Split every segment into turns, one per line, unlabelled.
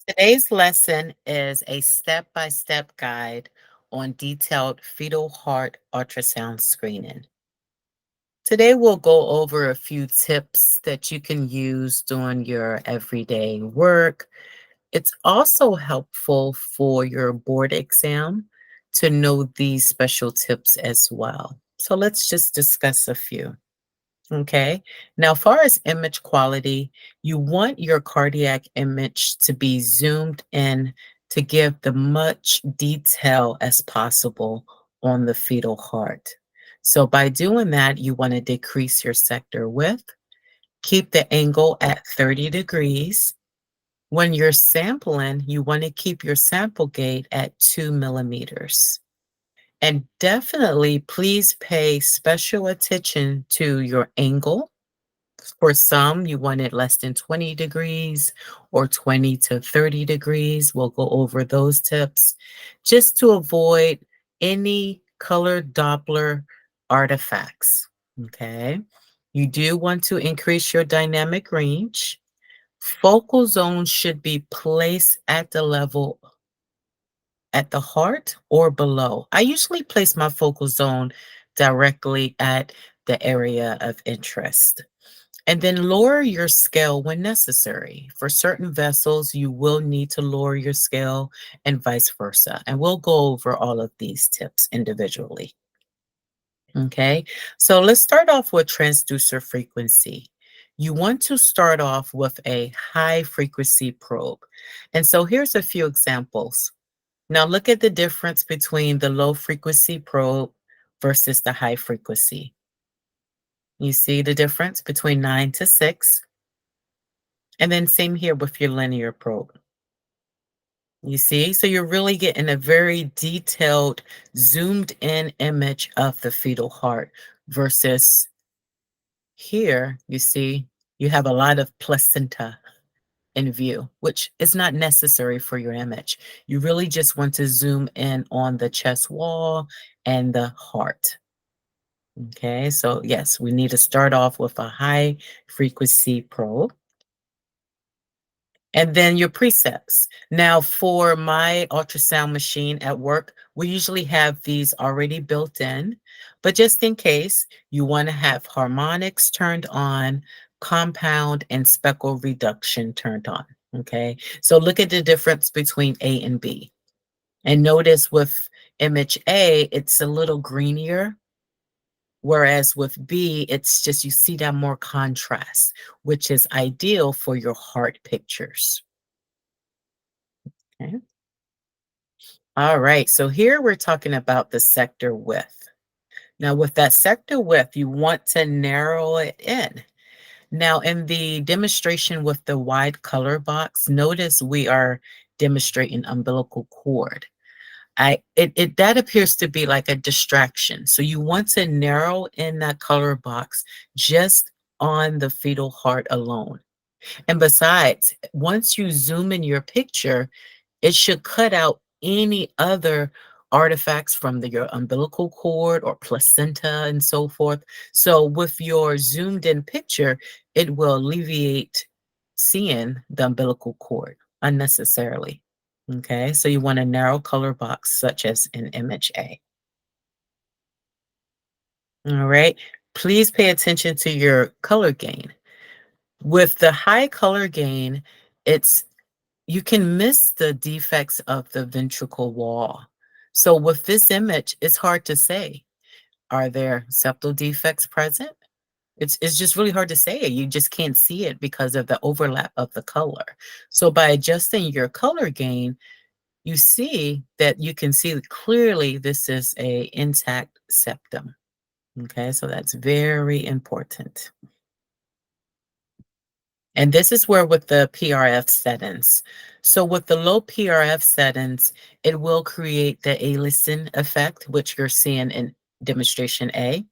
Today's lesson is a step-by-step guide on detailed fetal heart ultrasound screening. Today, we'll go over a few tips that you can use during your everyday work. It's also helpful for your board exam to know these special tips as well. So let's just discuss a few. Okay. Now, far as image quality, you want your cardiac image to be zoomed in to give the much detail as possible on the fetal heart. So by doing that, you want to decrease your sector width, keep the angle at 30 degrees. When you're sampling, you want to keep your sample gate at 2 millimeters. And definitely, please pay special attention to your angle. For some, you want it less than 20 degrees or 20 to 30 degrees. We'll go over those tips just to avoid any color Doppler artifacts. Okay. You do want to increase your dynamic range. Focal zones should be placed at the level at the heart or below. I usually place my focal zone directly at the area of interest. And then lower your scale when necessary. For certain vessels, you will need to lower your scale and vice versa. And we'll go over all of these tips individually. Okay, so let's start off with transducer frequency. You want to start off with a high frequency probe. And so here's a few examples. Now look at the difference between the low frequency probe versus the high frequency. You see the difference between 9 to 6. And then same here with your linear probe. You see, so you're really getting a very detailed, zoomed in image of the fetal heart versus here, you see, you have a lot of placenta in view, which is not necessary for your image. You really just want to zoom in on the chest wall and the heart. Okay, so yes, we need to start off with a high frequency probe. And then your precepts. Now, for my ultrasound machine at work, we usually have these already built in, but just in case, you want to have harmonics turned on, compound and speckle reduction turned on. Okay, so look at the difference between A and B. And notice with image A, it's a little greenier, whereas with B, it's just you see that more contrast, which is ideal for your heart pictures. Okay. All right, so here we're talking about the sector width. Now, with that sector width, you want to narrow it in. Now, in the demonstration with the wide color box, notice we are demonstrating umbilical cord. That appears to be like a distraction. So you want to narrow in that color box just on the fetal heart alone. And besides, once you zoom in your picture, it should cut out any other artifacts from your umbilical cord or placenta and so forth. So with your zoomed in picture, it will alleviate seeing the umbilical cord unnecessarily. Okay, so you want a narrow color box such as in image A. All right, please pay attention to your color gain. With the high color gain, it's you can miss the defects of the ventricle wall. So with this image, it's hard to say, are there septal defects present? It's just really hard to say. You just can't see it because of the overlap of the color. So by adjusting your color gain, you see that you can see clearly this is a intact septum. Okay, so that's very important. And this is where with the PRF settings. So with the low PRF settings, it will create the aliasing effect, which you're seeing in demonstration A.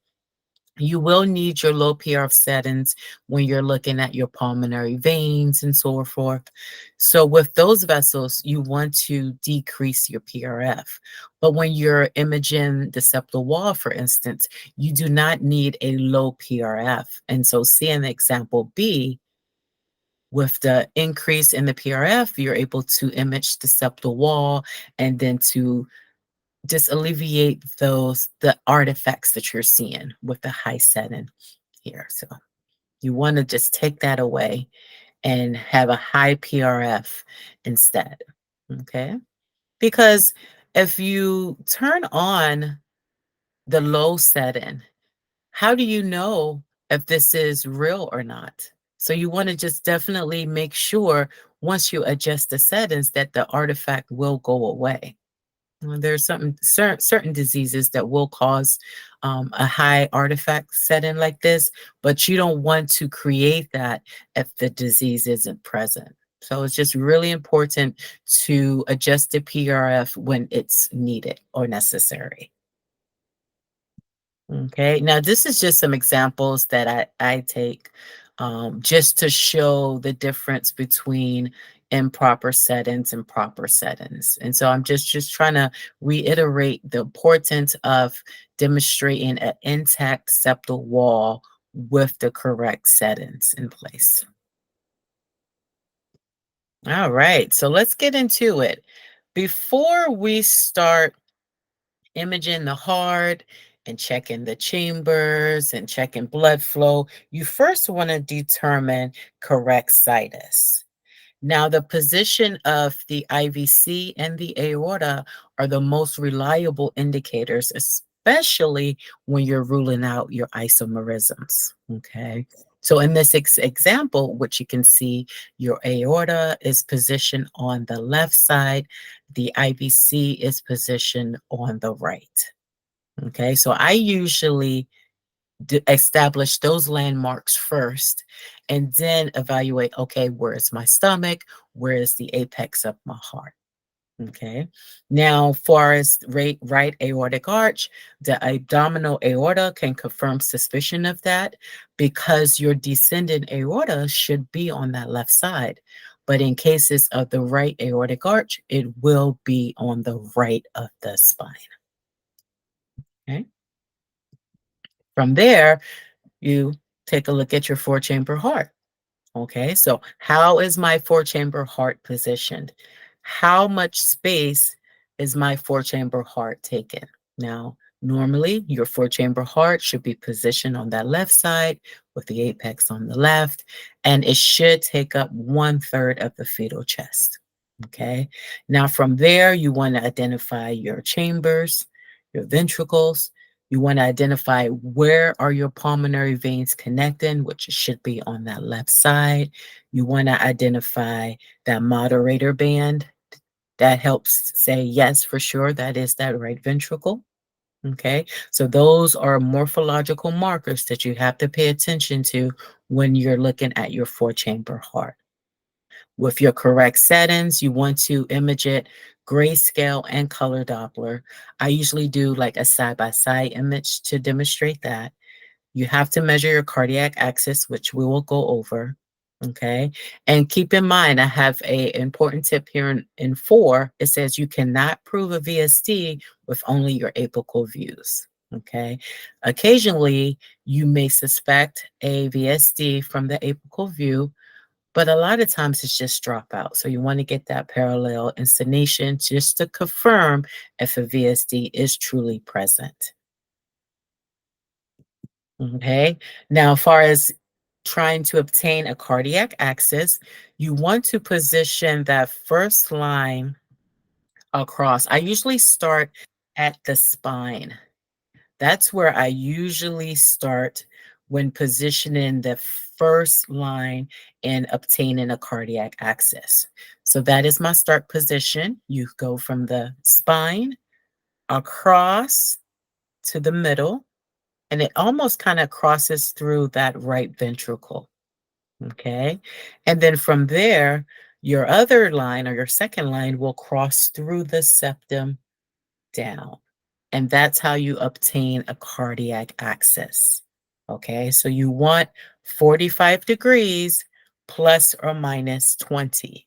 You will need your low PRF settings when you're looking at your pulmonary veins and so forth. So with those vessels, you want to decrease your PRF. But when you're imaging the septal wall, for instance, you do not need a low PRF. And so seeing example B, With the increase in the PRF, you're able to image the septal wall and then to just alleviate the artifacts that you're seeing with the high setting here. So you want to just take that away and have a high PRF instead. Okay. Because if you turn on the low setting, how do you know if this is real or not? So you want to just definitely make sure once you adjust the settings that the artifact will go away. There's certain diseases that will cause a high artifact setting like this, but you don't want to create that if the disease isn't present. So it's just really important to adjust the PRF when it's needed or necessary. Okay, now this is just some examples that I take just to show the difference between improper settings and proper settings. And so I'm just trying to reiterate the importance of demonstrating an intact septal wall with the correct settings in place. All right, so let's get into it. Before we start imaging the heart and checking the chambers and checking blood flow, you first want to determine correct situs. Now, the position of the IVC and the aorta are the most reliable indicators, especially when you're ruling out your isomerisms. Okay. So, in this example, which you can see, your aorta is positioned on the left side, the IVC is positioned on the right. Okay. So, I usually establish those landmarks first and then evaluate, okay, where is my stomach? Where is the apex of my heart? Okay. Now, far as right aortic arch, the abdominal aorta can confirm suspicion of that because your descending aorta should be on that left side. But in cases of the right aortic arch, it will be on the right of the spine. Okay. From there, you take a look at your four chamber heart. Okay, so how is my four chamber heart positioned? How much space is my four chamber heart taking? Now, normally your four chamber heart should be positioned on that left side with the apex on the left, and it should take up 1/3 of the fetal chest. Okay, now from there, you want to identify your chambers, your ventricles. You want to identify where are your pulmonary veins connecting, which should be on that left side. You want to identify that moderator band. That helps say, yes, for sure, that is that right ventricle. Okay, so those are morphological markers that you have to pay attention to when you're looking at your four chamber heart. With your correct settings, you want to image it grayscale and color Doppler. I usually do like a side-by-side image to demonstrate that. You have to measure your cardiac axis, which we will go over. Okay. And keep in mind, I have a important tip here in 4. It says you cannot prove a VSD with only your apical views. Okay. Occasionally, you may suspect a VSD from the apical view, but a lot of times it's just dropout. So you want to get that parallel instonation just to confirm if a VSD is truly present. Okay. Now, as far as trying to obtain a cardiac axis, you want to position that first line across. I usually start at the spine. That's where I usually start when positioning the first line and obtaining a cardiac axis. So that is my start position. You go from the spine across to the middle, and it almost kind of crosses through that right ventricle. Okay. And then from there, your other line or your second line will cross through the septum down. And that's how you obtain a cardiac axis. Okay, so you want 45 degrees plus or minus 20.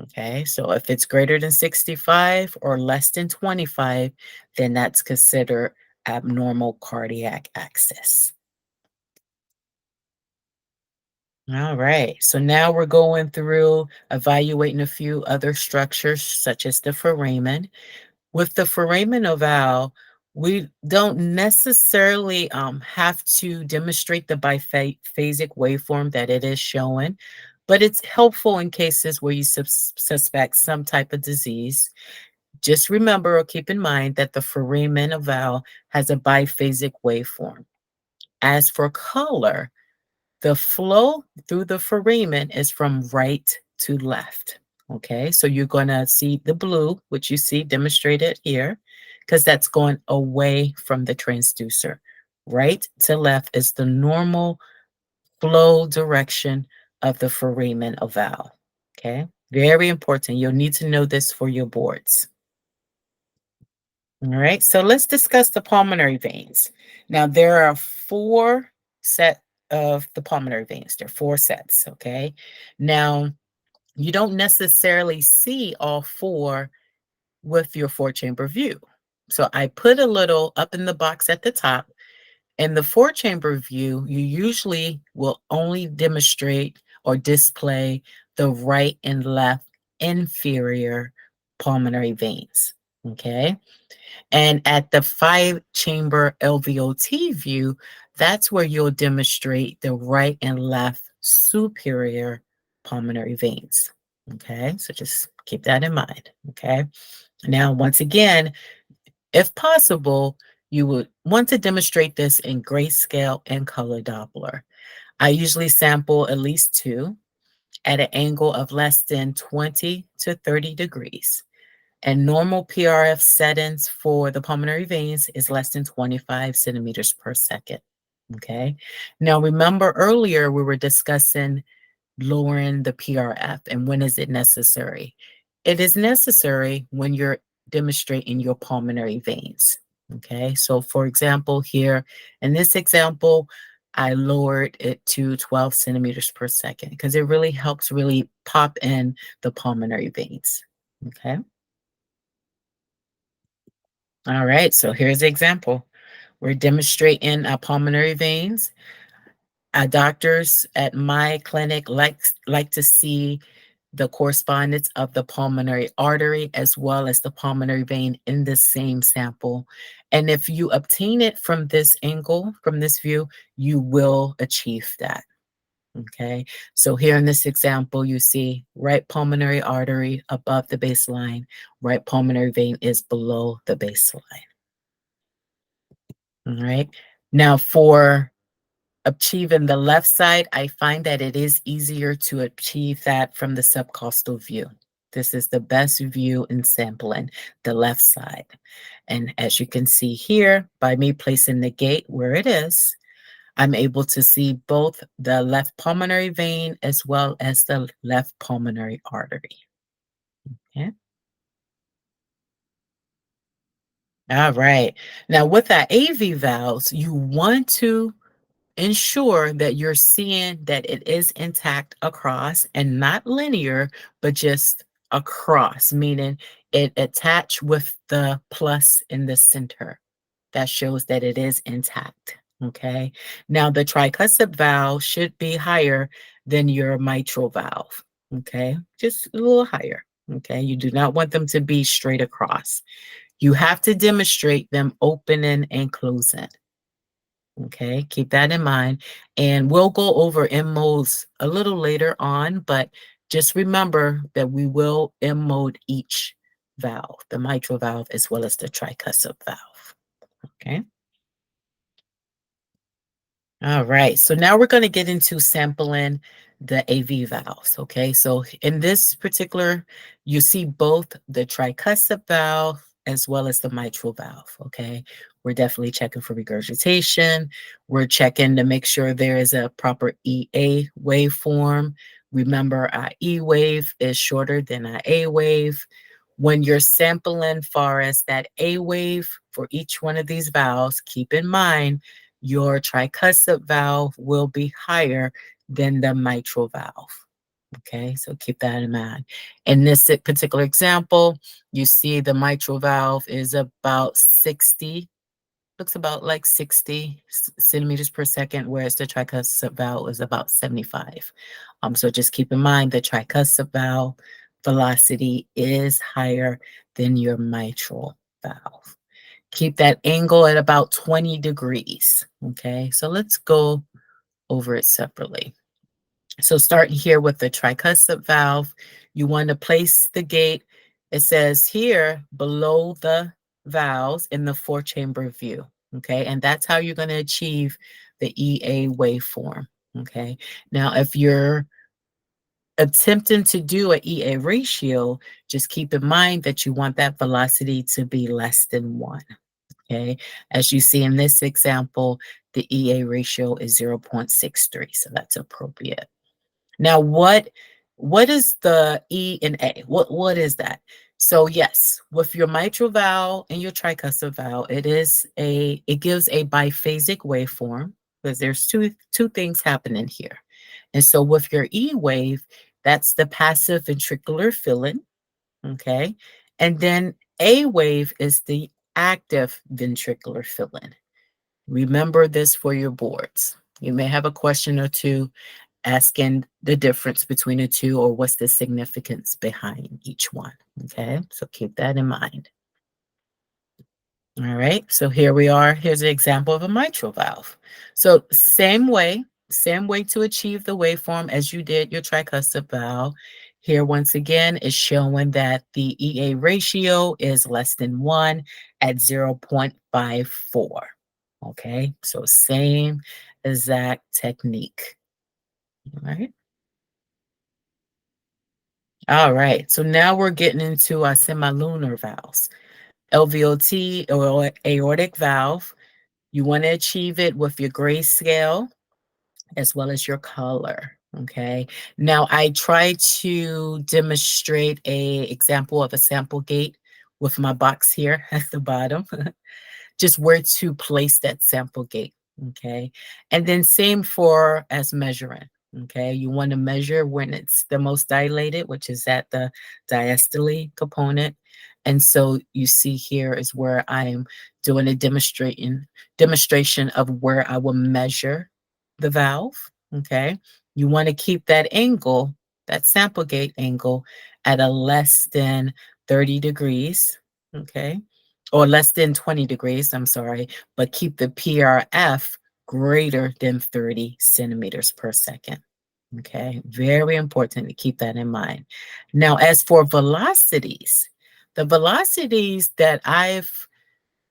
Okay, so if it's greater than 65 or less than 25, then that's considered abnormal cardiac axis. All right. So now we're going through evaluating a few other structures, such as the foramen. With the foramen ovale, we don't necessarily have to demonstrate the biphasic waveform that it is showing, but it's helpful in cases where you suspect some type of disease. Just remember or keep in mind that the foramen ovale has a biphasic waveform. As for color, the flow through the foramen is from right to left. Okay, so you're going to see the blue, which you see demonstrated here, because that's going away from the transducer. Right to left is the normal flow direction of the foramen ovale. Okay, very important. You'll need to know this for your boards. All right, so let's discuss the pulmonary veins. Now, there are four set of the pulmonary veins. There are four sets, okay? Now, you don't necessarily see all four with your four-chamber view. So I put a little up in the box at the top. In the four-chamber view, you usually will only demonstrate or display the right and left inferior pulmonary veins, okay? And at the five-chamber LVOT view, that's where you'll demonstrate the right and left superior pulmonary veins. Okay, so just keep that in mind. Okay, now, once again, if possible, you would want to demonstrate this in grayscale and color Doppler. I usually sample at least two at an angle of less than 20 to 30 degrees. And normal PRF settings for the pulmonary veins is less than 25 centimeters per second. Okay. Now, remember earlier we were discussing lowering the PRF and when is it necessary? It is necessary when you're demonstrating your pulmonary veins. Okay. So, for example, here in this example, I lowered it to 12 centimeters per second because it really helps really pop in the pulmonary veins. Okay. All right, so here's the example. We're demonstrating pulmonary veins. Doctors at my clinic like to see the correspondence of the pulmonary artery as well as the pulmonary vein in the same sample. And if you obtain it from this angle, from this view, you will achieve that. Okay, so here in this example, you see right pulmonary artery above the baseline, right pulmonary vein is below the baseline. All right. Now, for achieving the left side, I find that it is easier to achieve that from the subcostal view. This is the best view in sampling, the left side. And as you can see here, by me placing the gate where it is, I'm able to see both the left pulmonary vein as well as the left pulmonary artery. Okay. All right. Now, with our AV valves, you want to ensure that you're seeing that it is intact across and not linear, but just across, meaning it attached with the plus in the center. That shows that it is intact. Okay. Now, the tricuspid valve should be higher than your mitral valve. Okay. Just a little higher. Okay. You do not want them to be straight across. You have to demonstrate them opening and closing. Okay, keep that in mind. And we'll go over M modes a little later on, but just remember that we will M mode each valve, the mitral valve as well as the tricuspid valve. Okay. All right, so now we're going to get into sampling the AV valves. Okay, so in this particular, you see both the tricuspid valve as well as the mitral valve. Okay, we're definitely checking for regurgitation. We're checking to make sure there is a proper EA waveform. Remember, our E wave is shorter than our A wave. When you're sampling far as that A wave for each one of these valves, keep in mind your tricuspid valve will be higher than the mitral valve. Okay, so keep that in mind. In this particular example, you see the mitral valve is about 60 looks about like 60 centimeters per second, whereas the tricuspid valve is about 75. So just keep in mind the tricuspid valve velocity is higher than your mitral valve. Keep that angle at about 20 degrees. Okay, so let's go over it separately. So starting here with the tricuspid valve, you want to place the gate. It says here below the valves in the four-chamber view. Okay, and that's how you're going to achieve the EA waveform. Okay, now if you're attempting to do an EA ratio, just keep in mind that you want that velocity to be less than 1. Okay, as you see in this example, the EA ratio is 0.63, so that's appropriate. Now, what is the E and A? What is that? So yes, with your mitral valve and your tricuspid valve, it gives a biphasic waveform because there's two things happening here. And so with your E wave, that's the passive ventricular filling, okay? And then A wave is the active ventricular filling. Remember this for your boards. You may have a question or two asking the difference between the two or what's the significance behind each one. Okay, so keep that in mind. All right, so here we are. Here's an example of a mitral valve. So same way to achieve the waveform as you did your tricuspid valve. Here, once again, is showing that the EA ratio is less than 1 at 0.54. Okay, so same exact technique. All right. All right, so now we're getting into our semilunar valves. LVOT or aortic valve, you want to achieve it with your grayscale as well as your color. Okay. Now I try to demonstrate a example of a sample gate with my box here at the bottom. Just where to place that sample gate, okay? And then same for as measuring, okay? You want to measure when it's the most dilated, which is at the diastole component. And so you see here is where I'm doing a demonstration of where I will measure the valve, okay? You want to keep that angle, that sample gate angle at a less than 30 degrees, okay? Or less than 20 degrees, I'm sorry, but keep the PRF greater than 30 centimeters per second. Okay, very important to keep that in mind. Now, as for velocities, the velocities that I've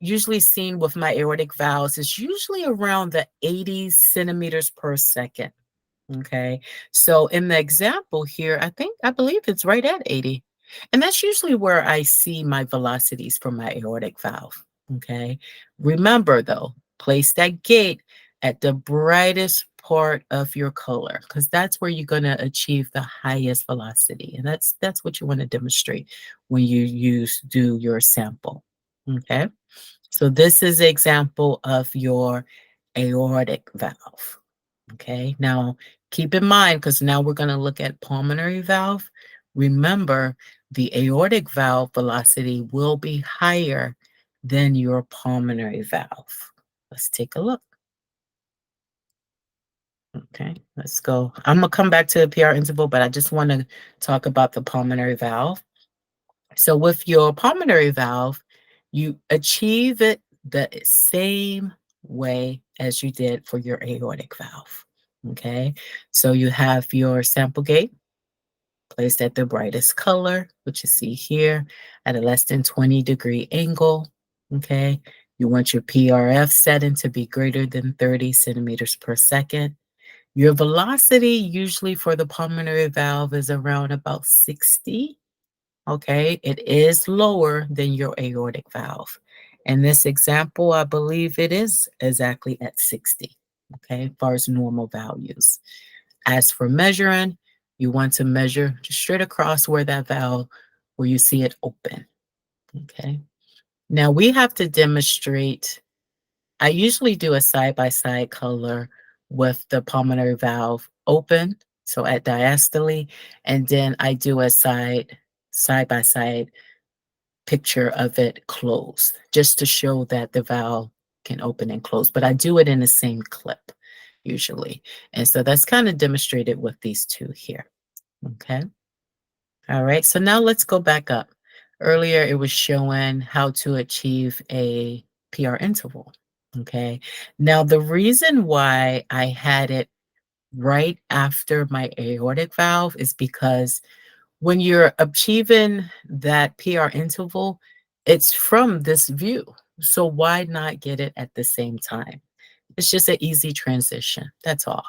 usually seen with my aortic valves is usually around the 80 centimeters per second. Okay. So in the example here, I believe it's right at 80. And that's usually where I see my velocities for my aortic valve. Okay. Remember though, place that gate at the brightest part of your color because that's where you're going to achieve the highest velocity. And that's what you want to demonstrate when you do your sample. Okay. So this is an example of your aortic valve. Okay, now keep in mind, because now we're going to look at pulmonary valve. Remember, the aortic valve velocity will be higher than your pulmonary valve. Let's take a look. Okay, let's go. I'm going to come back to the PR interval, but I just want to talk about the pulmonary valve. So with your pulmonary valve, you achieve it the same way as you did for your aortic valve. Okay, so you have your sample gate placed at the brightest color, which you see here at a less than 20-degree angle. Okay, you want your PRF setting to be greater than 30 centimeters per second. Your velocity usually for the pulmonary valve is around about 60. Okay, it is lower than your aortic valve. In this example, I believe it is exactly at 60, okay, as far as normal values. As for measuring, you want to measure just straight across where that valve, where you see it open, okay? Now we have to demonstrate, I usually do a side-by-side color with the pulmonary valve open, so at diastole, and then I do a side-by-side picture of it closed, just to show that the valve can open and close, but I do it in the same clip usually. And so that's kind of demonstrated with these two here. Okay. All right. So now let's go back up. Earlier, it was showing how to achieve a PR interval. Okay. Now, the reason why I had it right after my aortic valve is because when you're achieving that PR interval, it's from this view. So why not get it at the same time? It's just an easy transition. That's all.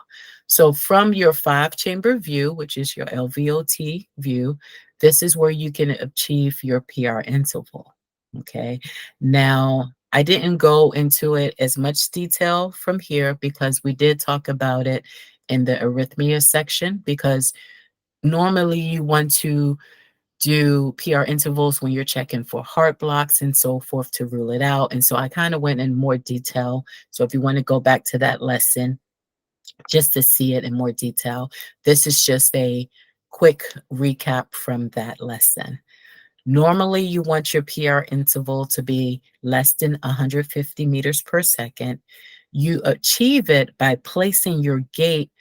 So from your 5-chamber view, which is your LVOT view, this is where you can achieve your PR interval. Okay. Now, I didn't go into it as much detail from here because we did talk about it in the arrhythmia section, because normally you want to do PR intervals when you're checking for heart blocks and so forth to rule it out. And so I kind of went in more detail. So if you want to go back to that lesson just to see it in more detail, this is just a quick recap from that lesson. Normally, you want your PR interval to be less than 150 meters per second. You achieve it by placing your gate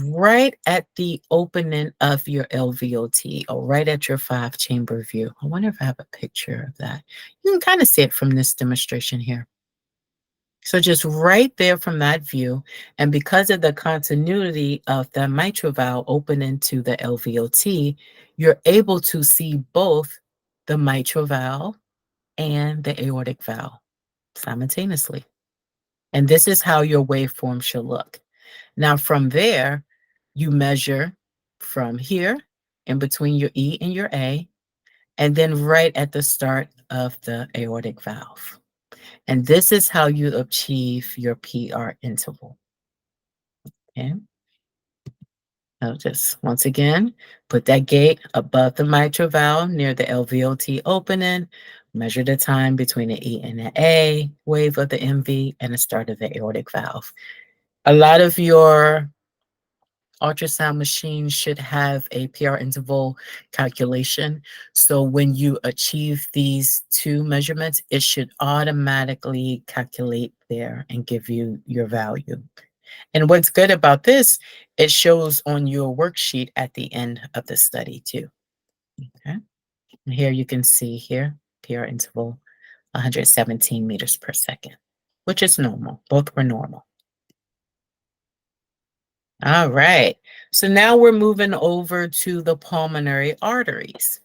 right at the opening of your LVOT, or right at your 5-chamber view. I wonder if I have a picture of that. You can kind of see it from this demonstration here. So just right there from that view, and because of the continuity of the mitral valve opening to the LVOT, you're able to see both the mitral valve and the aortic valve simultaneously. And this is how your waveform should look. Now, from there, you measure from here in between your E and your A, and then right at the start of the aortic valve. And this is how you achieve your PR interval. Okay. Now, just once again, put that gate above the mitral valve near the LVOT opening. Measure the time between the E and the A wave of the MV and the start of the aortic valve. A lot of your ultrasound machines should have a PR interval calculation. So when you achieve these two measurements, it should automatically calculate there and give you your value. And what's good about this, it shows on your worksheet at the end of the study too. Okay. And here you can see here, PR interval 117 meters per second, which is normal. Both were normal. All right. So now we're moving over to the pulmonary arteries.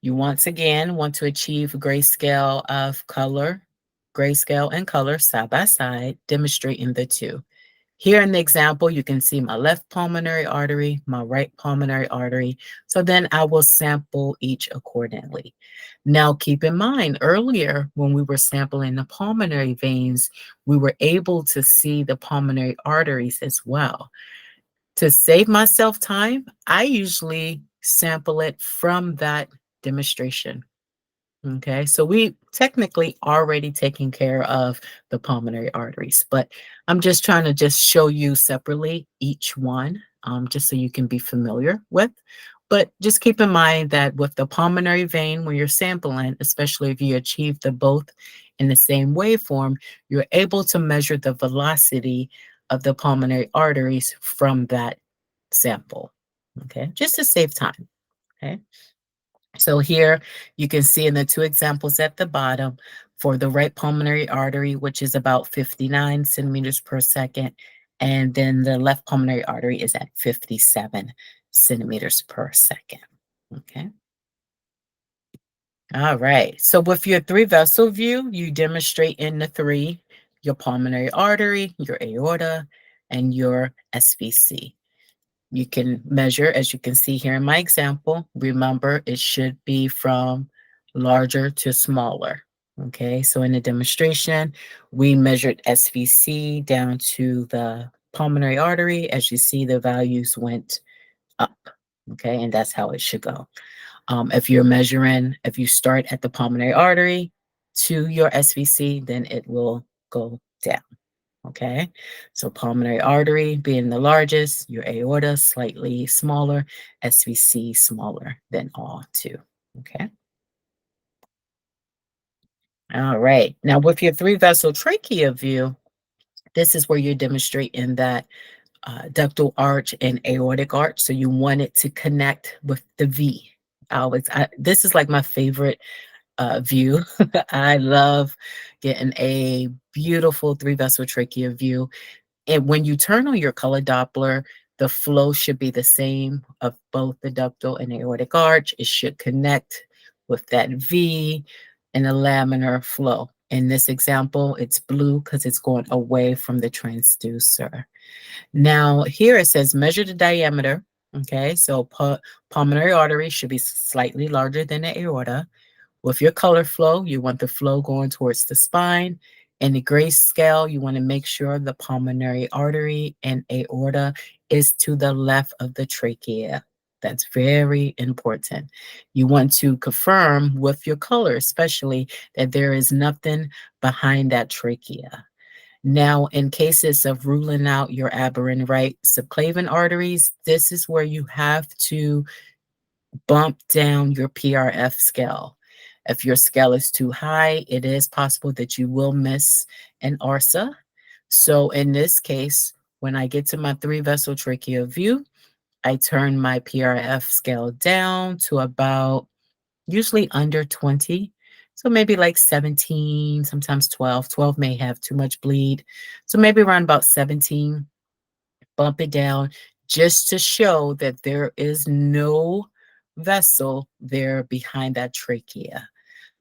You once again want to achieve grayscale of color, grayscale and color side by side, demonstrating the two. Here in the example, you can see my left pulmonary artery, my right pulmonary artery. So then I will sample each accordingly. Now, keep in mind, earlier when we were sampling the pulmonary veins, we were able to see the pulmonary arteries as well. To save myself time, I usually sample it from that demonstration. Okay, so we technically already taking care of the pulmonary arteries, but I'm just trying to just show you separately each one, just so you can be familiar with. But just keep in mind that with the pulmonary vein, when you're sampling, especially if you achieve the both in the same waveform, you're able to measure the velocity of the pulmonary arteries from that sample. Okay, just to save time. Okay. So here you can see in the two examples at the bottom for the right pulmonary artery, which is about 59 centimeters per second, and then the left pulmonary artery is at 57 centimeters per second. Okay. All right. So with your 3-vessel view, you demonstrate in the three, your pulmonary artery, your aorta, and your SVC. You can measure, as you can see here in my example. Remember, it should be from larger to smaller. Okay, so in the demonstration, we measured SVC down to the pulmonary artery. As you see, the values went up. Okay, and that's how it should go. If you're measuring, if you start at the pulmonary artery to your SVC, then it will go down. Okay, so pulmonary artery being the largest, your aorta slightly smaller, SVC smaller than all two. Okay. All right. Now, with your three vessel trachea view, this is where you're demonstrating that ductal arch and aortic arch. So you want it to connect with the V. This is like my favorite view. I love getting a beautiful three vessel trachea view. And when you turn on your color Doppler, the flow should be the same of both the ductal and aortic arch. It should connect with that V and a laminar flow. In this example, it's blue because it's going away from the transducer. Now, here it says measure the diameter. Okay, so pulmonary artery should be slightly larger than the aorta. With your color flow, you want the flow going towards the spine. In the grayscale, you want to make sure the pulmonary artery and aorta is to the left of the trachea. That's very important. You want to confirm with your color, especially, that there is nothing behind that trachea. Now, in cases of ruling out your aberrant right subclavian arteries, this is where you have to bump down your PRF scale. If your scale is too high, it is possible that you will miss an ARSA. So in this case, when I get to my three vessel trachea view, I turn my PRF scale down to about usually under 20. So maybe like 17, sometimes 12. 12 may have too much bleed. So maybe around about 17, bump it down just to show that there is no vessel there behind that trachea.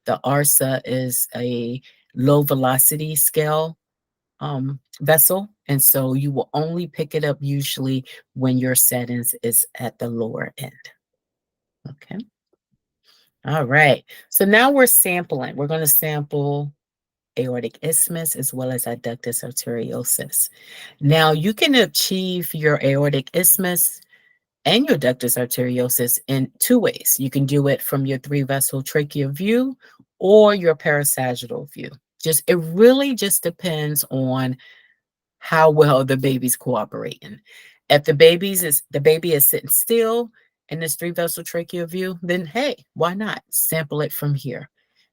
The ARSA is a low velocity scale vessel, and so you will only pick it up usually when your settings is at the lower end. Okay. All right. So now we're sampling. We're going to sample aortic isthmus as well as adductus arteriosus. Now you can achieve your aortic isthmus and your ductus arteriosus in two ways. You can do it from your three vessel trachea view or your parasagittal view. It really just depends on how well the baby's cooperating. If the baby is sitting still in this three vessel trachea view, then hey, why not sample it from here?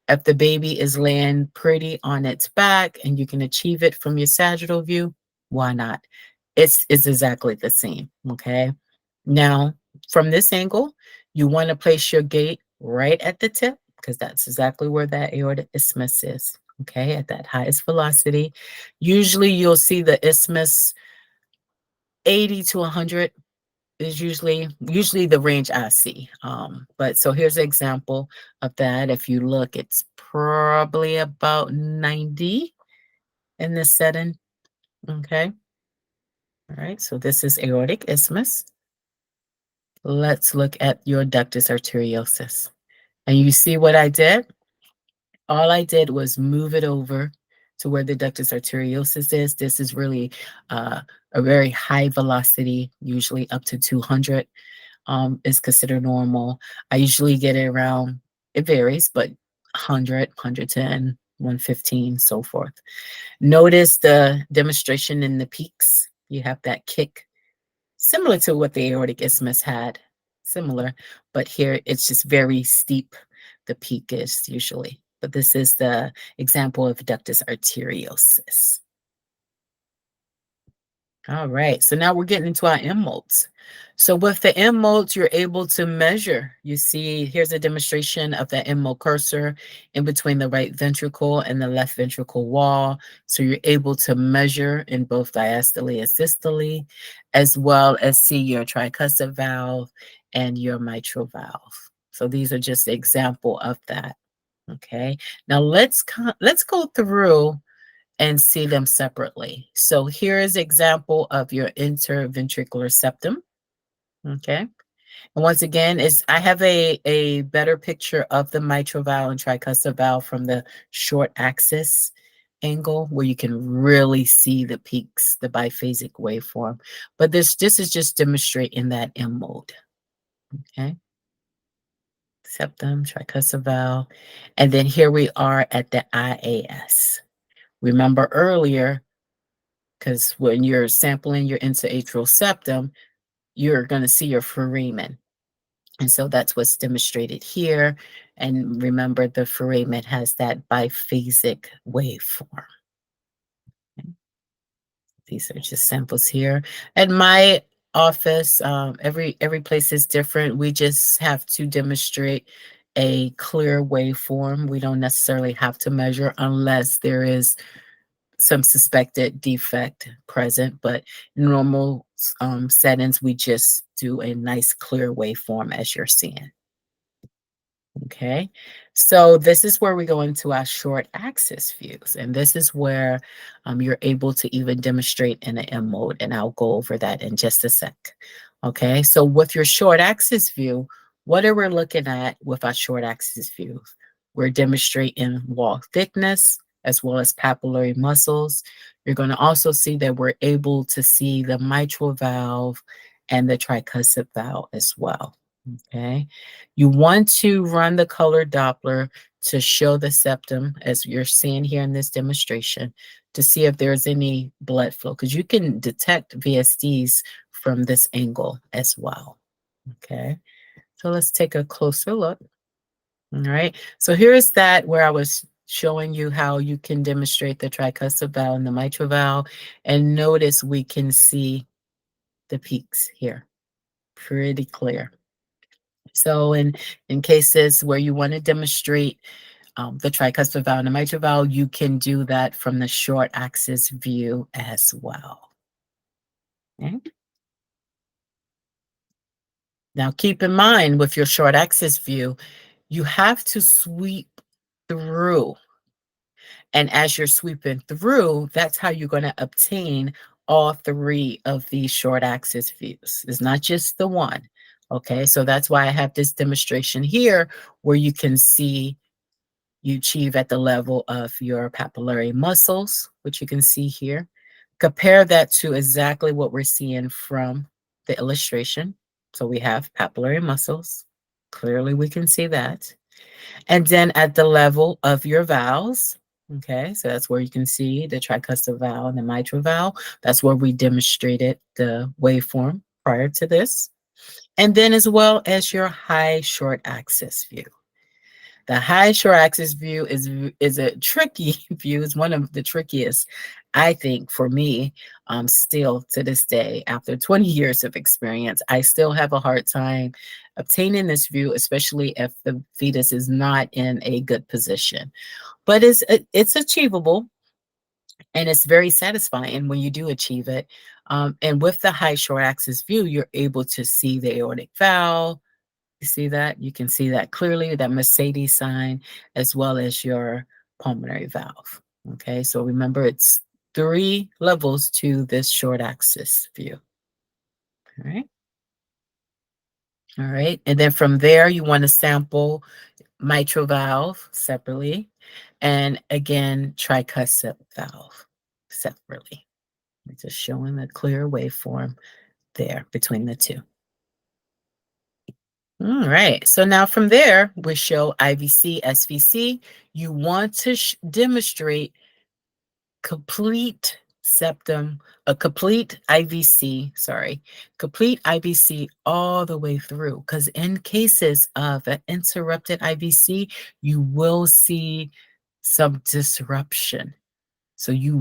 If the baby is laying pretty on its back and you can achieve it from your sagittal view, why not? It's exactly the same. Okay. Now, from this angle, you want to place your gate right at the tip because that's exactly where that aortic isthmus is. Okay, at that highest velocity. Usually you'll see the isthmus 80 to 100 is usually the range I see. But so here's an example of that. If you look, it's probably about 90 in this setting. Okay. All right. So this is aortic isthmus. Let's look at your ductus arteriosus. And you see what I did? All I did was move it over to where the ductus arteriosus is. This is really a very high velocity, usually up to 200 is considered normal. I usually get it around, it varies, but 100, 110, 115, so forth. Notice the demonstration in the peaks. You have that kick, similar to what the aortic isthmus had, similar, but here it's just very steep, the peak is usually. But this is the example of ductus arteriosus. All right, so now we're getting into our M modes. So with the M modes, you're able to measure. You see, here's a demonstration of the M mode cursor in between the right ventricle and the left ventricle wall. So you're able to measure in both diastole and systole, as well as see your tricuspid valve and your mitral valve. So these are just an example of that. Okay, now let's go through and see them separately. So here is an example of your interventricular septum. Okay. And once again, I have a better picture of the mitral valve and tricuspid valve from the short axis angle where you can really see the peaks, the biphasic waveform. But this is just demonstrating that M mode. Okay. Septum, tricuspid valve. And then here we are at the IAS. Remember earlier, because when you're sampling your interatrial septum, you're going to see your foramen. And so that's what's demonstrated here. And remember, the foramen has that biphasic waveform. Okay. These are just samples here. At my office, every place is different. We just have to demonstrate a clear waveform. We don't necessarily have to measure unless there is some suspected defect present, but in normal settings, we just do a nice clear waveform as you're seeing. Okay, so this is where we go into our short axis views, and this is where you're able to even demonstrate in an M mode, and I'll go over that in just a sec. Okay, so with your short axis view, what are we looking at with our short axis view? We're demonstrating wall thickness as well as papillary muscles. You're going to also see that we're able to see the mitral valve and the tricuspid valve as well. Okay. You want to run the color Doppler to show the septum, as you're seeing here in this demonstration, to see if there's any blood flow, because you can detect VSDs from this angle as well. Okay. So let's take a closer look. All right. So here's that where I was showing you how you can demonstrate the tricuspid valve and the mitral valve. And notice we can see the peaks here. Pretty clear. So in cases where you want to demonstrate the tricuspid valve and the mitral valve, you can do that from the short axis view as well. Okay. Now keep in mind with your short axis view, you have to sweep through. And as you're sweeping through, that's how you're going to obtain all three of these short axis views. It's not just the one. Okay, so that's why I have this demonstration here where you can see you achieve at the level of your papillary muscles, which you can see here. Compare that to exactly what we're seeing from the illustration. So we have papillary muscles. Clearly we can see that. And then at the level of your valves, okay, so that's where you can see the tricuspid valve and the mitral valve. That's where we demonstrated the waveform prior to this. And then as well as your high short axis view. The high short axis view is a tricky view. It's one of the trickiest, I think, for me, still to this day, after 20 years of experience, I still have a hard time obtaining this view, especially if the fetus is not in a good position. But it's achievable, and it's very satisfying when you do achieve it. And with the high short axis view, you're able to see the aortic valve. You see that? You can see that clearly, that Mercedes sign, as well as your pulmonary valve. Okay, so remember it's 3 levels to this short axis view. All right. All right. And then from there, you want to sample mitral valve separately. And again, tricuspid valve separately. Just showing the clear waveform there between the two. All right. So now from there, we show IVC, SVC. You want to demonstrate complete septum, a complete IVC, complete IVC all the way through. Because in cases of an interrupted IVC, you will see some disruption. So you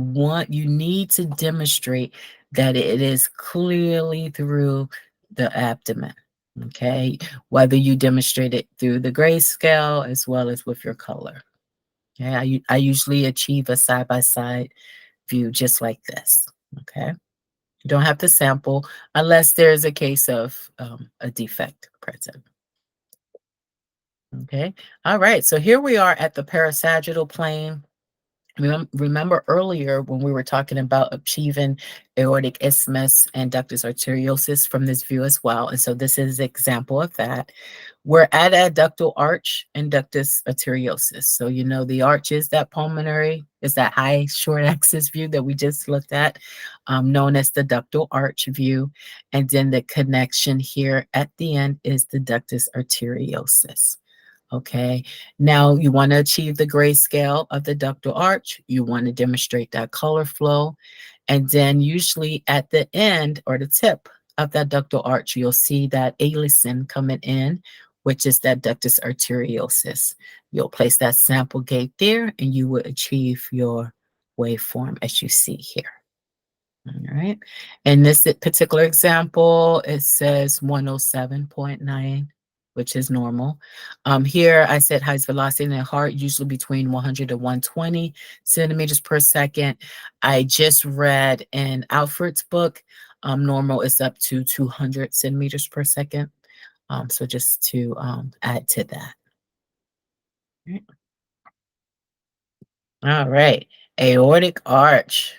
need to demonstrate that it is clearly through the abdomen. Okay, whether you demonstrate it through the grayscale as well as with your color. Okay, I usually achieve a side-by-side view just like this. Okay, you don't have to sample unless there's a case of a defect present. Okay, all right, so here we are at the parasagittal plane. Remember earlier when we were talking about achieving aortic isthmus and ductus arteriosus from this view as well. And so this is an example of that. We're at a ductal arch and ductus arteriosus. So you know the arch is that pulmonary, is that high short axis view that we just looked at, known as the ductal arch view. And then the connection here at the end is the ductus arteriosus. Okay, now you want to achieve the grayscale of the ductal arch. You want to demonstrate that color flow. And then usually at the end or the tip of that ductal arch, you'll see that alicin coming in which is that ductus arteriosus. You'll place that sample gate there, and you will achieve your waveform as you see here. All right. In this particular example, it says 107.9, which is normal. Here I said highest velocity in the heart, usually between 100 to 120 centimeters per second. I just read in Alfred's book, normal is up to 200 centimeters per second. So just to add to that. All right. Aortic arch.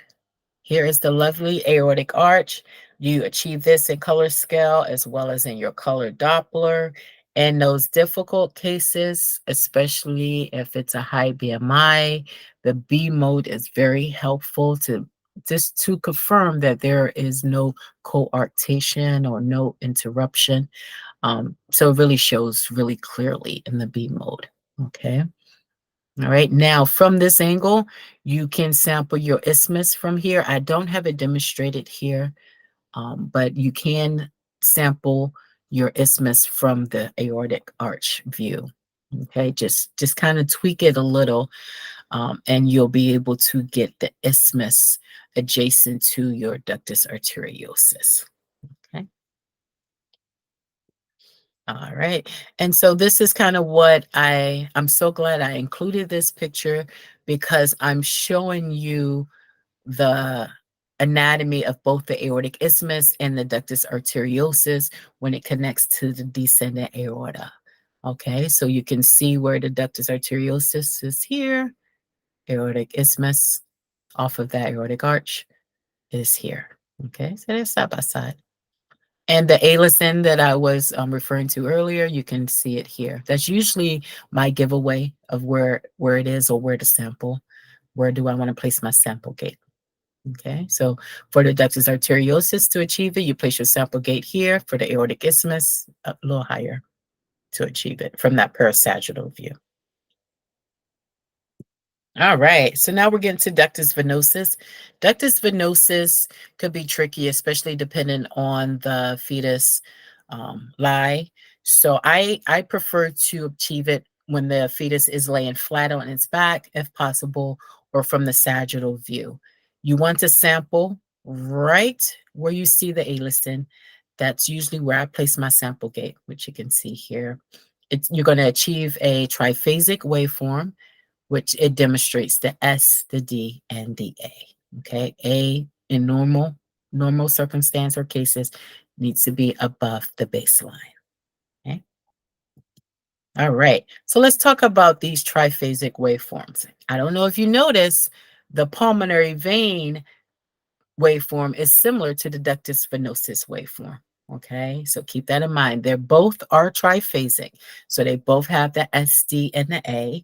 Here is the lovely aortic arch. You achieve this in color scale as well as in your color Doppler. In those difficult cases, especially if it's a high BMI, the B mode is very helpful to just to confirm that there is no coarctation or no interruption. So it really shows really clearly in the B mode. Okay. All right, now from this angle, you can sample your isthmus from here. I don't have it demonstrated here, but you can sample your isthmus from the aortic arch view. Okay, just kind of tweak it a little, and you'll be able to get the isthmus adjacent to your ductus arteriosus. Okay. All right. And so this is kind of what I'm so glad I included this picture because I'm showing you the anatomy of both the aortic isthmus and the ductus arteriosus when it connects to the descending aorta. Okay, so you can see where the ductus arteriosus is here, aortic isthmus off of that aortic arch is here. Okay, so they're side by side. And the alison that I was referring to earlier, you can see it here. That's usually my giveaway of where it is or where to sample. Where do I want to place my sample gate? Okay, so for the ductus arteriosus to achieve it, you place your sample gate here. For the aortic isthmus, a little higher to achieve it from that parasagittal view. All right, so now we're getting to ductus venosus. Ductus venosus could be tricky, especially depending on the fetus lie. So I prefer to achieve it when the fetus is laying flat on its back, if possible, or from the sagittal view. You want to sample right where you see the alison. That's usually where I place my sample gate, which you can see here. You're going to achieve a triphasic waveform which it demonstrates the S, the D, and the A. Okay, A in normal circumstance or cases needs to be above the baseline. Okay. All right. So let's talk about these triphasic waveforms. I don't know if you notice the pulmonary vein waveform is similar to the ductus venosus waveform. Okay, so keep that in mind. They're both are triphasic. So they both have the SD and the A,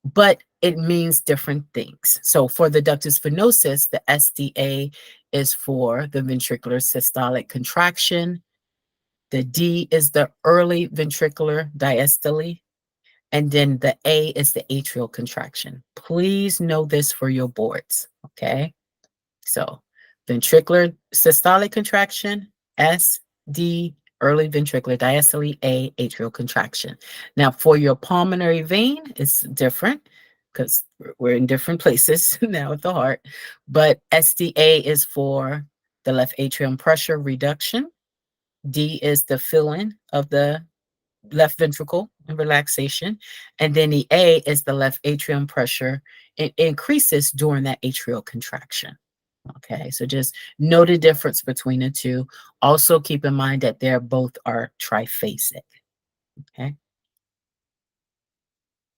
but it means different things. So for the ductus venosus, the SDA is for the ventricular systolic contraction. The D is the early ventricular diastole. And then the A is the atrial contraction. Please know this for your boards, okay? So ventricular systolic contraction, S, D, early ventricular diastole, A, atrial contraction. Now for your pulmonary vein, it's different because we're in different places now with the heart, but SDA is for the left atrium pressure reduction. D is the filling of the left ventricle and relaxation. And then the A is the left atrium pressure. It increases during that atrial contraction. Okay, so just know the difference between the two. Also keep in mind that they're both are triphasic. Okay.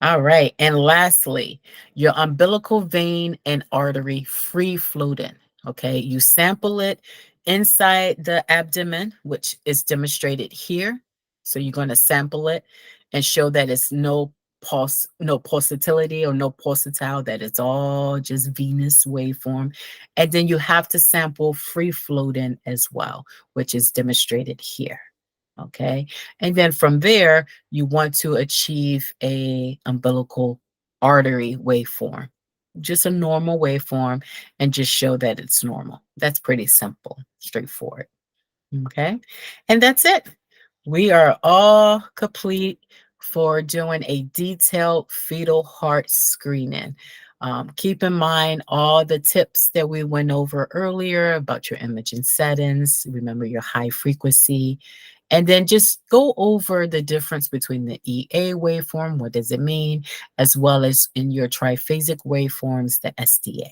All right. And lastly, your umbilical vein and artery free floating. Okay. You sample it inside the abdomen, which is demonstrated here. So you're going to sample it and show that it's no pulse, no pulsatility or no pulsatile, that it's all just venous waveform. And then you have to sample free floating as well, which is demonstrated here. Okay. And then from there, you want to achieve a umbilical artery waveform, just a normal waveform, and just show that it's normal. That's pretty simple, straightforward. Okay. And that's it. We are all complete for doing a detailed fetal heart screening. Keep in mind all the tips that we went over earlier about your imaging settings. Remember your high frequency. And then just go over the difference between the EA waveform, what does it mean, as well as in your triphasic waveforms, the SDA.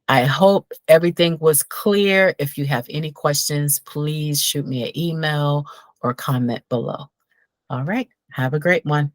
I hope everything was clear. If you have any questions, please shoot me an email or comment below. All right. Have a great one.